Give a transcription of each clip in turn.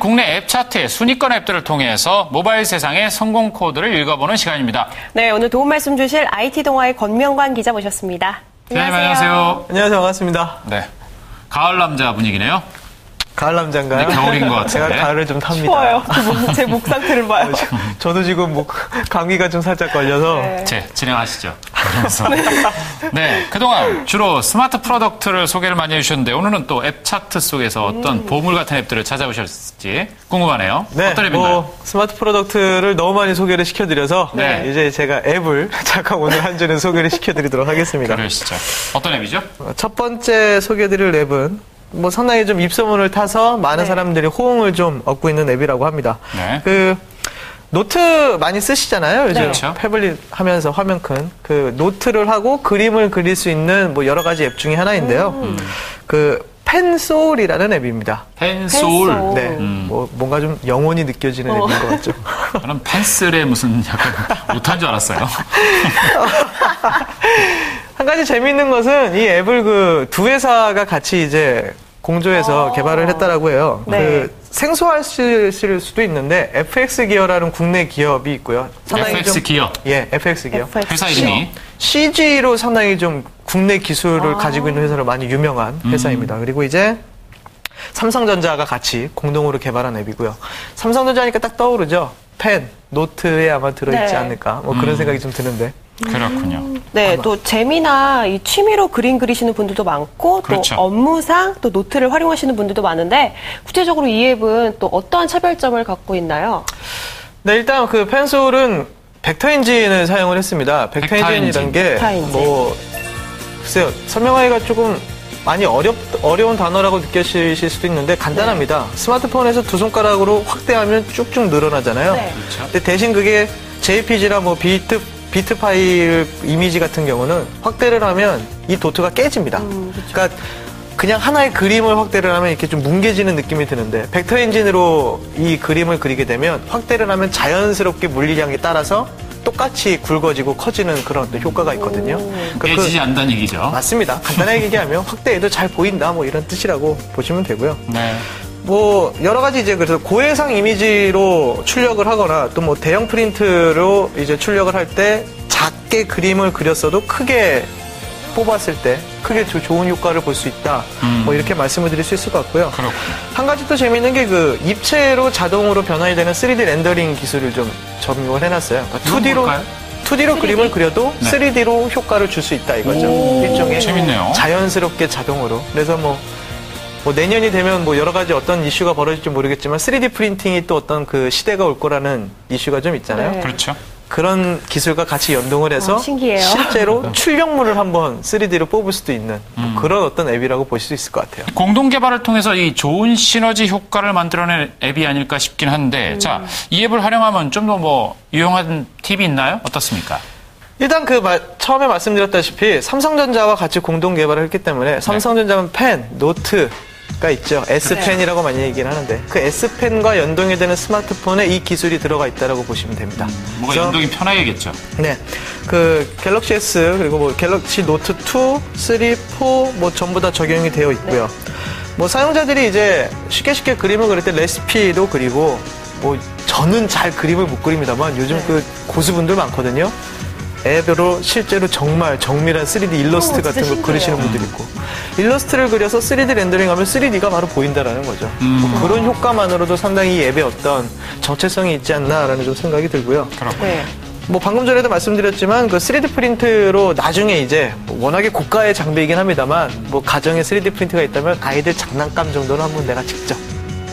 국내 앱 차트의 순위권 앱들을 통해서 모바일 세상의 성공 코드를 읽어보는 시간입니다. 네, 오늘 도움 말씀 주실 IT 동아의 권명관 기자 모셨습니다. 안녕하세요. 안녕하세요. 안녕하세요. 반갑습니다. 네, 가을 남자 분위기네요. 가을 남자인가요? 네, 겨울인 것 같은데. 제가 가을을 좀 탑니다. 추워요. 제 목 상태를 봐요. 저도 지금 감기가 좀 살짝 걸려서. 네, 진행하시죠. 네, 그동안 주로 스마트 프로덕트를 소개를 많이 해주셨는데 오늘은 또 앱 차트 속에서 어떤 보물 같은 앱들을 찾아오셨을지 궁금하네요. 네, 어떤 앱인가요? 스마트 프로덕트를 너무 많이 소개를 시켜드려서 네. 이제 제가 앱을 잠깐 오늘 한 주는 소개를 시켜드리도록 하겠습니다. 그러시죠. 어떤 앱이죠? 첫 번째 소개해드릴 앱은 상당히 좀 입소문을 타서 많은 사람들이 호응을 좀 얻고 있는 앱이라고 합니다. 네. 노트 많이 쓰시잖아요. 요즘 그렇죠. 패블릿 하면서 화면 큰 노트를 하고 그림을 그릴 수 있는 여러 가지 앱 중에 하나인데요. 펜소울이라는 앱입니다. 펜소울. 네. 뭔가 좀 영혼이 느껴지는 앱인 것 같죠. 저는 펜슬에 무슨 약간 못한 줄 알았어요. 한 가지 재미있는 것은 이 앱을 두 회사가 같이 이제 공조해서 개발을 했다라고 해요. 네. 생소하실 수도 있는데 FX 기어라는 국내 기업이 있고요. FX 기업. 예, FX 기업. 회사 이름이 CG로 상당히 좀 국내 기술을 가지고 있는 회사로 많이 유명한 회사입니다. 그리고 이제 삼성전자가 같이 공동으로 개발한 앱이고요. 삼성전자니까 딱 떠오르죠. 펜, 노트에 아마 들어있지 않을까. 그런 생각이 좀 드는데. 그렇군요. 네, 또 재미나 이 취미로 그림 그리시는 분들도 많고 그렇죠. 또 업무상 또 노트를 활용하시는 분들도 많은데 구체적으로 이 앱은 또 어떠한 차별점을 갖고 있나요? 네, 일단 펜솔은 벡터 엔진을 사용을 했습니다. 벡터 엔진이라는 게 글쎄요, 설명하기가 조금 많이 어려운 단어라고 느끼실 수도 있는데 간단합니다. 스마트폰에서 두 손가락으로 확대하면 쭉쭉 늘어나잖아요. 네. 그렇죠. 근데 대신 그게 JPG나 비트 파일 이미지 같은 경우는 확대를 하면 이 도트가 깨집니다. 그러니까 그냥 하나의 그림을 확대를 하면 이렇게 좀 뭉개지는 느낌이 드는데 벡터 엔진으로 이 그림을 그리게 되면 확대를 하면 자연스럽게 물리량에 따라서 똑같이 굵어지고 커지는 그런 효과가 있거든요. 깨지지 않는다는 얘기죠. 맞습니다. 간단하게 얘기하면 확대해도 잘 보인다 이런 뜻이라고 보시면 되고요. 네. 여러 가지 이제 그래서 고해상 이미지로 출력을 하거나 또 대형 프린트로 이제 출력을 할 때 작게 그림을 그렸어도 크게 뽑았을 때 크게 좋은 효과를 볼 수 있다. 이렇게 말씀을 드릴 수 있을 것 같고요. 그렇군요. 한 가지 또 재미있는 게 입체로 자동으로 변환이 되는 3D 렌더링 기술을 좀 적용을 해놨어요. 그러니까 2D로 그림을 그려도 3D로 효과를 줄 수 있다 이거죠. 일종의 재밌네요. 자연스럽게 자동으로. 그래서 내년이 되면 여러 가지 어떤 이슈가 벌어질지 모르겠지만 3D 프린팅이 또 어떤 시대가 올 거라는 이슈가 좀 있잖아요. 네. 그렇죠. 그런 기술과 같이 연동을 해서 신기해요. 실제로 출력물을 한번 3D로 뽑을 수도 있는 그런 어떤 앱이라고 볼 수 있을 것 같아요. 공동 개발을 통해서 이 좋은 시너지 효과를 만들어낸 앱이 아닐까 싶긴 한데 자, 이 앱을 활용하면 좀 더 유용한 팁이 있나요? 어떻습니까? 일단 처음에 말씀드렸다시피 삼성전자와 같이 공동 개발을 했기 때문에 삼성전자는 펜, 노트가 있죠. S펜이라고 많이 얘기를 하는데 그 S펜과 연동이 되는 스마트폰에 이 기술이 들어가 있다고 보시면 됩니다. 뭔가 연동이 편하겠죠. 네. 갤럭시 S 그리고 갤럭시 노트 2, 3, 4 전부 다 적용이 되어 있고요. 사용자들이 이제 쉽게 그림을 그릴 때 레시피도 그리고 저는 잘 그림을 못 그립니다만 요즘 고수분들 많거든요. 앱으로 실제로 정말 정밀한 3D 일러스트 같은 거 그리시는 분들이 있고 일러스트를 그려서 3D 렌더링하면 3D가 바로 보인다라는 거죠. 그런 효과만으로도 상당히 이 앱에 어떤 정체성이 있지 않나라는 좀 생각이 들고요. 네. 방금 전에도 말씀드렸지만 3D 프린트로 나중에 이제 워낙에 고가의 장비이긴 합니다만 가정에 3D 프린트가 있다면 아이들 장난감 정도는 한번 내가 직접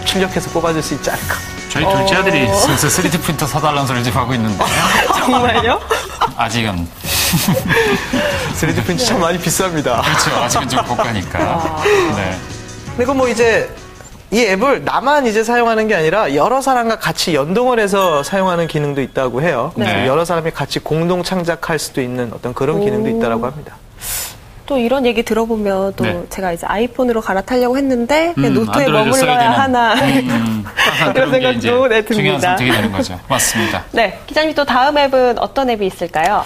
출력해서 뽑아줄 수 있지 않을까. 저희 둘째 아들이 슬슬 3D 프린터 사달라는 소리를 지금 하고 있는데 정말요? 아직은 3D 프린트 참 많이 비쌉니다. 그렇죠. 아직은 좀 고가니까. 네. 그리고 이제 이 앱을 나만 이제 사용하는 게 아니라 여러 사람과 같이 연동을 해서 사용하는 기능도 있다고 해요. 네. 여러 사람이 같이 공동 창작할 수도 있는 어떤 그런 기능도 있다고 합니다. 또 이런 얘기 들어보면 또 제가 이제 아이폰으로 갈아타려고 했는데 그냥 노트에 안드로이드 써야 머물러야 되는. 하나 이런 생각도 중요한 듭니다. 선택이 되는 거죠. 맞습니다. 네, 기자님 또 다음 앱은 어떤 앱이 있을까요?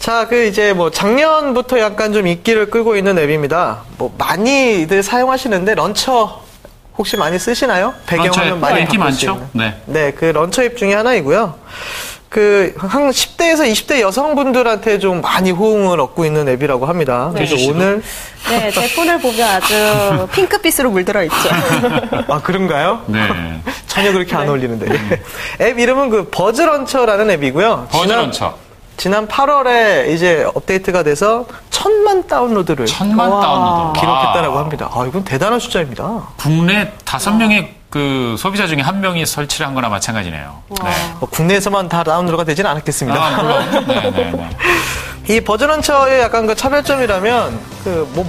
자, 이제 작년부터 약간 좀 인기를 끌고 있는 앱입니다. 많이들 사용하시는데 런처 혹시 많이 쓰시나요? 배경화면 많이 인기 바꿀 수 많죠? 있는. 네. 네, 그 런처 앱 중에 하나이고요. 한 10대에서 20대 여성분들한테 좀 많이 호응을 얻고 있는 앱이라고 합니다. 네. 그래서 오늘 네, 제 폰을 보면 아주 핑크빛으로 물들어 있죠. 아 그런가요? 네. 전혀 그렇게 안 어울리는데. 앱 이름은 그 버즈 런처라는 앱이고요. 버즈 런처. 지난 8월에 이제 업데이트가 돼서 1000만 다운로드를 1000만 다운로드 기록했다라고 합니다. 아, 이건 대단한 숫자입니다. 국내 5명의 그 소비자 중에 1명이 설치를 한 거나 마찬가지네요. 네. 국내에서만 다 다운로드가 되지는 않았겠습니다. 아, 물론. 네네네. 이 버즈 런처의 약간 그 차별점이라면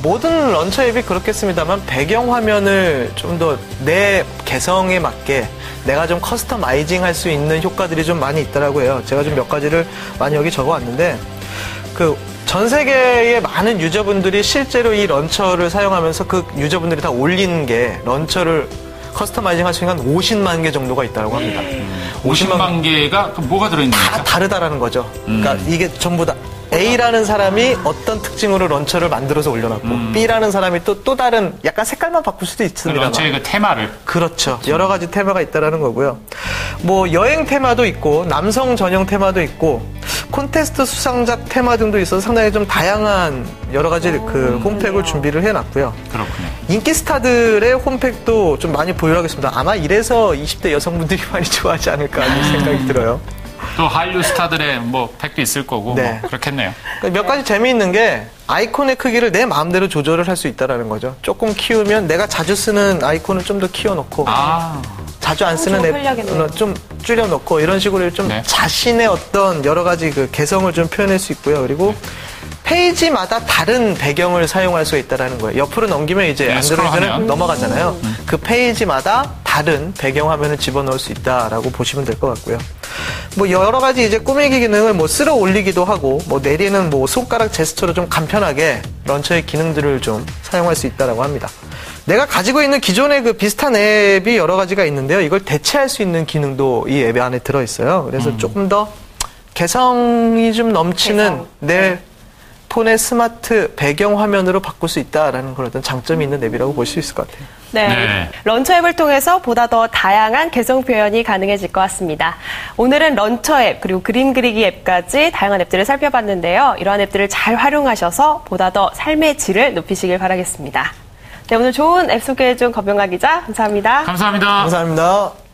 모든 런처 앱이 그렇겠습니다만 배경 화면을 좀 더 내 개성에 맞게 내가 좀 커스터마이징 할 수 있는 효과들이 좀 많이 있더라고요. 해요. 제가 좀 몇 가지를 많이 여기 적어 왔는데 전 세계의 많은 유저분들이 실제로 이 런처를 사용하면서 그 유저분들이 다 올린 게 런처를 커스터마이징 할 수 있는 한 50만 개 정도가 있다고 합니다. 50만 개가 뭐가 들어있는 다 겁니까? 다르다라는 거죠. 그러니까 이게 전부 다 A라는 사람이 어떤 특징으로 런처를 만들어서 올려놨고 B라는 사람이 또 다른 약간 색깔만 바꿀 수도 있습니다. 런처의 그 테마를. 그렇죠. 여러 가지 테마가 있다라는 거고요. 뭐 여행 테마도 있고 남성 전용 테마도 있고 콘테스트 수상자 테마 등도 있어서 상당히 좀 다양한 여러 가지 그 홈팩을 준비를 해놨고요. 그렇군요. 인기 스타들의 홈팩도 좀 많이 보유하겠습니다. 아마 이래서 20대 여성분들이 많이 좋아하지 않을까 하는 생각이 들어요. 또 한류 스타들의 뭐 팩도 있을 거고 네. 뭐 그렇겠네요. 몇 가지 재미있는 게 아이콘의 크기를 내 마음대로 조절을 할 수 있다는 거죠. 조금 키우면 내가 자주 쓰는 아이콘을 좀 더 키워놓고 자주 안 쓰는 앱은 좀 줄여놓고 이런 식으로 좀 네. 자신의 어떤 여러 가지 그 개성을 좀 표현할 수 있고요. 그리고 페이지마다 다른 배경을 사용할 수 있다는 거예요. 옆으로 넘기면 이제 네, 안드로이드는 스크롤하면. 넘어가잖아요. 그 페이지마다 다른 배경 화면을 집어넣을 수 있다라고 보시면 될 것 같고요. 뭐 여러 가지 이제 꾸미기 기능을 뭐 쓸어 올리기도 하고 뭐 내리는 뭐 손가락 제스처로 좀 간편하게 런처의 기능들을 좀 사용할 수 있다라고 합니다. 내가 가지고 있는 기존의 그 비슷한 앱이 여러 가지가 있는데요. 이걸 대체할 수 있는 기능도 이 앱 안에 들어있어요. 그래서 조금 더 개성이 좀 넘치는 내 폰의 스마트 배경 화면으로 바꿀 수 있다라는 그런 어떤 장점이 있는 앱이라고 볼 수 있을 것 같아요. 네. 네. 런처 앱을 통해서 보다 더 다양한 개성 표현이 가능해질 것 같습니다. 오늘은 런처 앱 그리고 그림 그리기 앱까지 다양한 앱들을 살펴봤는데요. 이러한 앱들을 잘 활용하셔서 보다 더 삶의 질을 높이시길 바라겠습니다. 네, 오늘 좋은 앱 소개해준 검영아 기자 감사합니다. 감사합니다. 감사합니다.